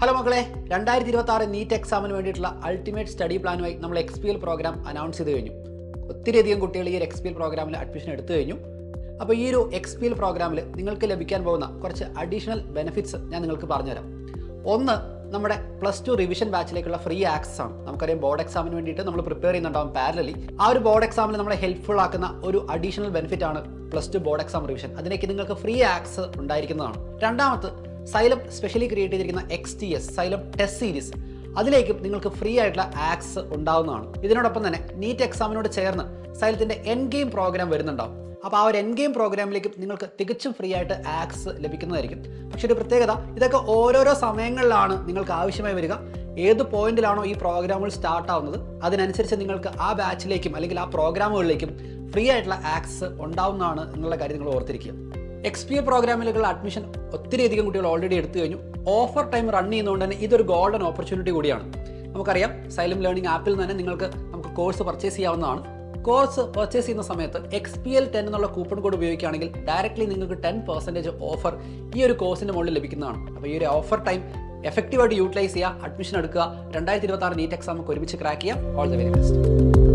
Hello മക്കളെ, 2026 NEET എക്സാമിന് വേണ്ടിയിട്ടുള്ള അൾട്ടിമേറ്റ് സ്റ്റഡി പ്ലാനുമായി നമ്മൾ XPL പ്രോഗ്രാം അനൗൺസ് ചെയ്ത് കഴിഞ്ഞു. ഒത്തിരിയധികം കുട്ടികൾ ഈ ഒരു XPL പ്രോഗ്രാമിൽ അഡ്മിഷൻ എടുത്തു കഴിഞ്ഞു. അപ്പോൾ ഈ ഒരു XPL പ്രോഗ്രാമിൽ നിങ്ങൾക്ക് ലഭിക്കാൻ പോകുന്ന കുറച്ച് അഡീഷണൽ ബെനിഫിറ്റ്സ് ഞാൻ നിങ്ങൾക്ക് പറഞ്ഞുതരാം. ഒന്ന്, നമ്മുടെ +2 റിവിഷൻ ബാച്ചിലേക്കുള്ള ഫ്രീ ആക്സസ് ആണ്. നമുക്കറിയാം ബോർഡ് എക്സാമിന് വേണ്ടിയിട്ട് നമ്മൾ പ്രിപ്പയർ ചെയ്യുന്നുണ്ടാവും പാരലലി. ആ ഒരു ബോർഡ് എക്സാമിൽ നമ്മളെ ഹെൽപ്ഫുൾ ആക്കുന്ന ഒരു അഡീഷണൽ ബെനിഫിറ്റ് ആണ് +2 ബോർഡ് എക്സാം റിവിഷൻ. അതിലേക്ക് നിങ്ങൾക്ക് ഫ്രീ ആക്സസ് ഉണ്ടായിരിക്കുന്നതാണ്. രണ്ടാമത്, Xylem സ്പെഷ്യലി ക്രിയേറ്റ് ചെയ്തിരിക്കുന്ന XTS Xylem ടെസ്റ്റ് സീരീസ്, അതിലേക്കും നിങ്ങൾക്ക് ഫ്രീ ആയിട്ടുള്ള ആക്സസ് ഉണ്ടാവുന്നതാണ്. ഇതിനോടൊപ്പം തന്നെ നീറ്റ് എക്സാമിനോട് ചേർന്ന് Xylemത്തിൻ്റെ എൻ ഗെയിം പ്രോഗ്രാം വരുന്നുണ്ടാവും. അപ്പോൾ ആ ഒരു എൻ ഗെയിം പ്രോഗ്രാമിലേക്കും നിങ്ങൾക്ക് തികച്ചും ഫ്രീ ആയിട്ട് ആക്സസ് ലഭിക്കുന്നതായിരിക്കും. പക്ഷേ ഒരു പ്രത്യേകത, ഇതൊക്കെ ഓരോരോ സമയങ്ങളിലാണ് നിങ്ങൾക്ക് ആവശ്യമായി വരിക. ഏത് പോയിന്റിലാണോ ഈ പ്രോഗ്രാമുകൾ സ്റ്റാർട്ട് ആവുന്നത് അതിനനുസരിച്ച് നിങ്ങൾക്ക് ആ ബാച്ചിലേക്കും അല്ലെങ്കിൽ ആ പ്രോഗ്രാമുകളിലേക്കും ഫ്രീ ആയിട്ടുള്ള ആക്സസ് ഉണ്ടാവുന്നതാണ് എന്നുള്ള കാര്യം നിങ്ങൾ ഓർത്തിരിക്കുക. XPL പ്രോഗ്രാമിലേക്കുള്ള അഡ്മിഷൻ ഒത്തിരിയധികം കുട്ടികൾ ഓൾറെഡി എടുത്തു കഴിഞ്ഞു. ഓഫർ ടൈം റൺ ചെയ്യുന്നതുകൊണ്ട് തന്നെ ഇതൊരു ഗോൾഡൻ ഓപ്പർച്യൂണിറ്റി കൂടിയാണ്. നമുക്കറിയാം Xylem ലേണിംഗ് ആപ്പിൽ നിന്ന് തന്നെ നമുക്ക് കോഴ്സ് പർച്ചേസ് ചെയ്യാവുന്നതാണ്. കോഴ്സ് പർച്ചേസ് ചെയ്യുന്ന സമയത്ത് XPL 10 എന്നുള്ള കൂപ്പൺ കോഡ് ഉപയോഗിക്കുകയാണെങ്കിൽ ഡയറക്റ്റ്ലി നിങ്ങൾക്ക് 10% ഓഫർ ഈ ഒരു കോഴ്സിൻ്റെ മുകളിൽ ലഭിക്കുന്നതാണ്. അപ്പോൾ ഈ ഒരു ഓഫർ ടൈം എഫക്റ്റീവായിട്ട് യൂട്ടിലൈസ് ചെയ്യുക, അഡ്മിഷൻ എടുക്കുക. 2026 നീറ്റ് എക്സാം ഒരുമിച്ച് ക്രാക്ക് ചെയ്യുക. All the very best.